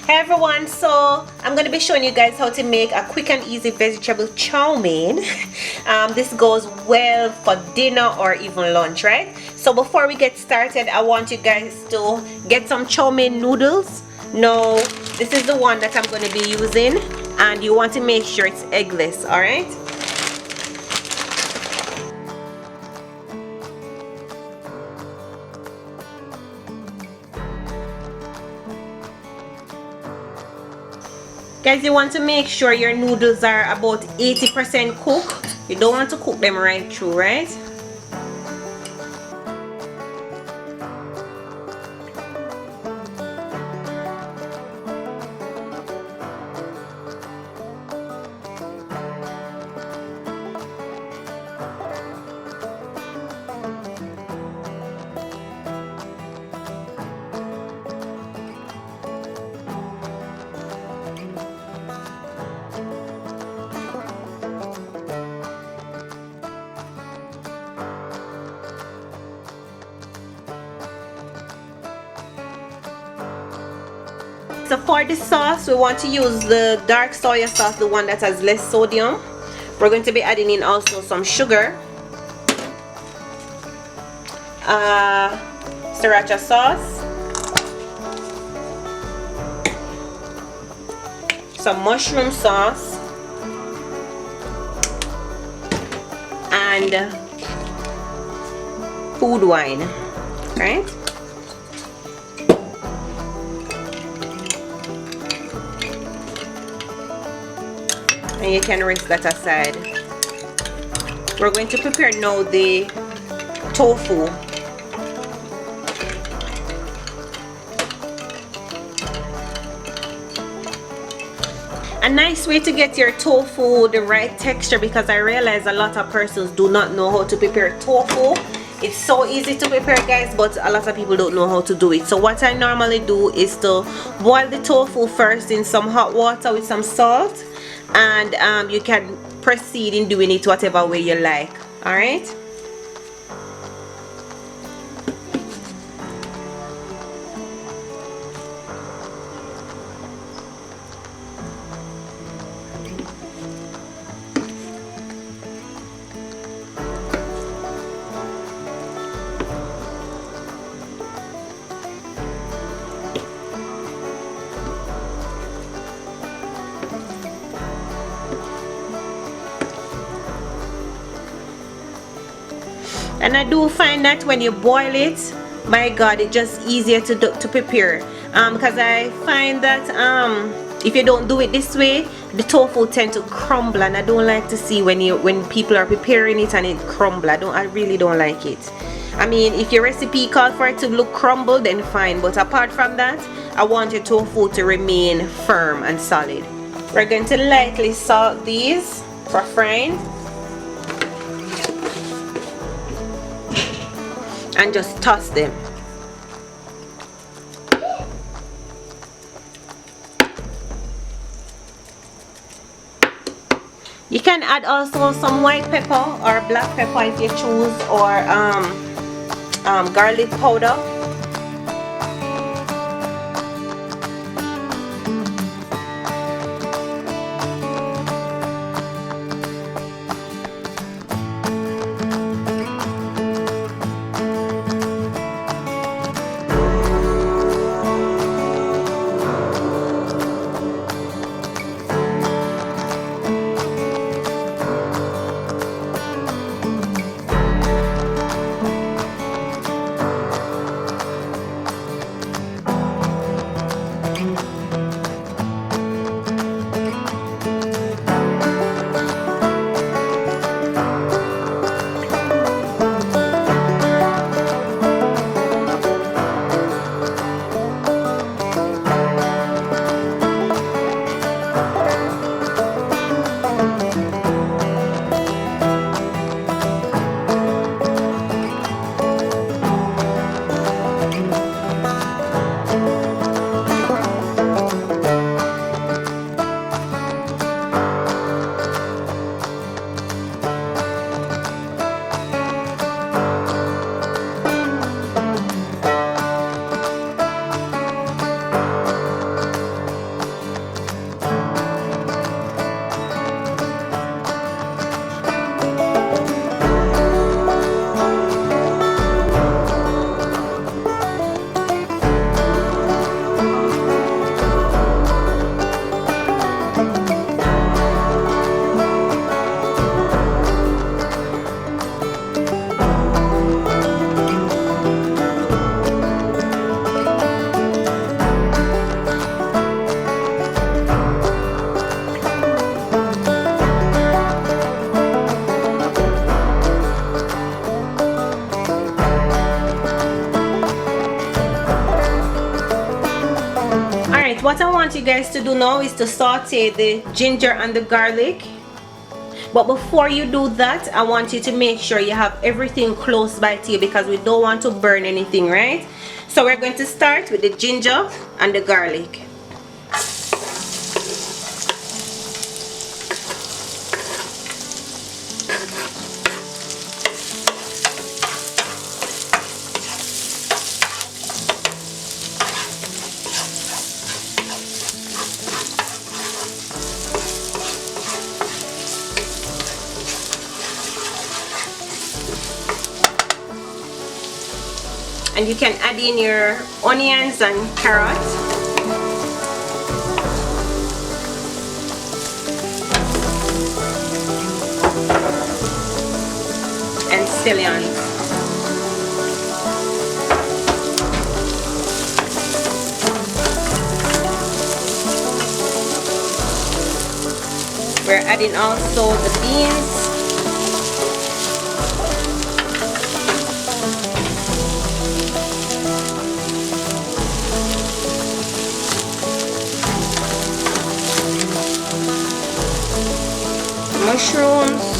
Hey everyone, so I'm going to be showing you guys how to make a quick and easy vegetable chow mein. This goes well for dinner or even lunch, right? So before we get started, I want you guys to get some chow mein noodles. Now this is the one that I'm going to be using, and you want to make sure it's eggless, alright? Guys, you want to make sure your noodles are about 80% cooked. You don't want to cook them right through, right? So for the sauce, we want to use the dark soy sauce, the one that has less sodium. We're going to be adding in also some sugar, sriracha sauce, some mushroom sauce, and food wine, right? And you can rinse that aside. We're going to prepare now the tofu. A nice way to get your tofu the right texture, because I realize a lot of persons do not know how to prepare tofu. It's so easy to prepare, guys, but a lot of people don't know how to do it. So what I normally do is to boil the tofu first in some hot water with some salt, and you can proceed in doing it whatever way you like. All right. And I do find that when you boil it, my god, it's just easier to prepare, because I find that if you don't do it this way, the tofu tend to crumble, and I don't like to see when people are preparing it and it crumble. I really don't like it. I mean, if your recipe calls for it to look crumbled, then fine, but apart from that, I want your tofu to remain firm and solid. We're going to lightly salt these for frying, and just toss them. You can add also some white pepper or black pepper if you choose, or garlic powder. Alright, what I want you guys to do now is to saute the ginger and the garlic. But before you do that, I want you to make sure you have everything close by to you because we don't want to burn anything, right? So we're going to start with the ginger and the garlic. And you can add in your onions and carrots. And scallions. We're adding also the beans. Mushrooms,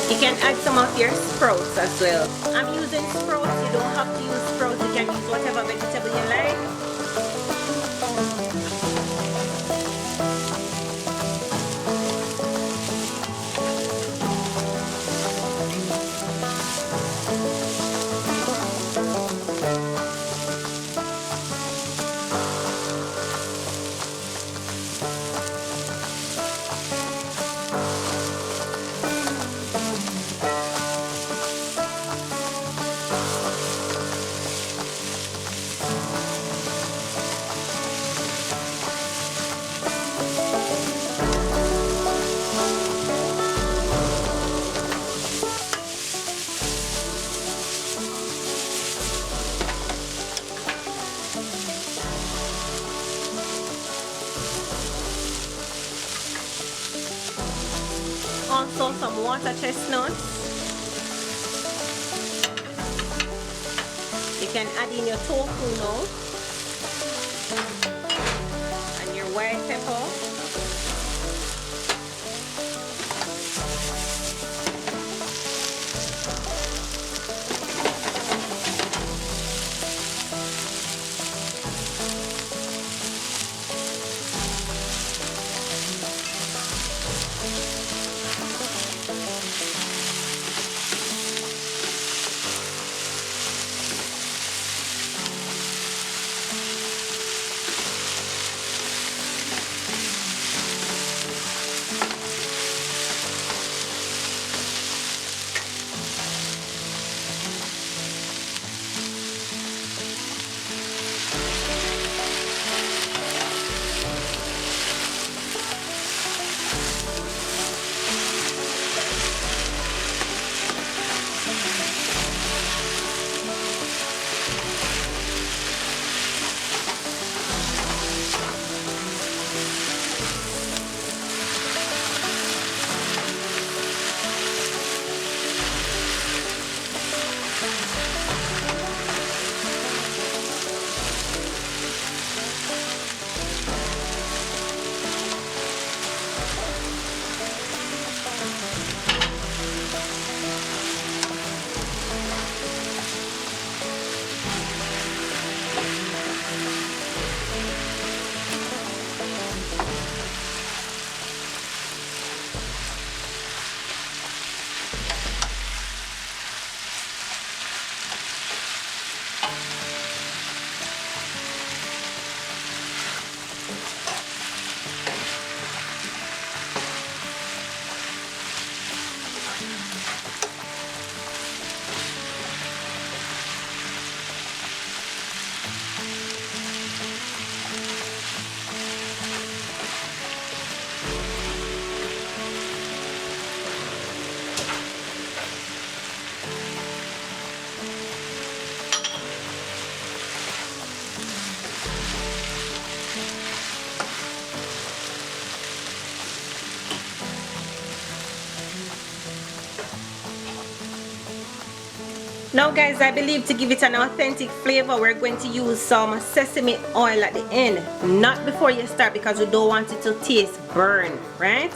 you can add some of your sprouts as well. I'm using sprouts, you don't have to use sprouts, you can use whatever vegetable you like. Also some water chestnuts. You can add in your tofu now and your white pepper. Now guys, I believe to give it an authentic flavor, we're going to use some sesame oil at the end, not before you start, because we don't want it to taste burn, right?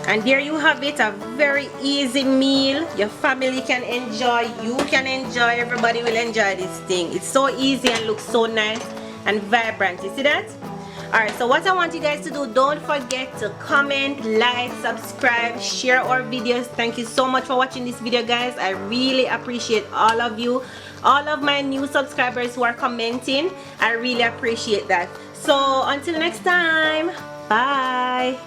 And there you have it, a very easy meal. Your family can enjoy, you can enjoy, everybody will enjoy this thing. It's so easy and looks so nice and vibrant. You see that? Alright, so what I want you guys to do, don't forget to comment, like, subscribe, share our videos. Thank you so much for watching this video, guys. I really appreciate all of you, all of my new subscribers who are commenting. I really appreciate that. So until next time, bye.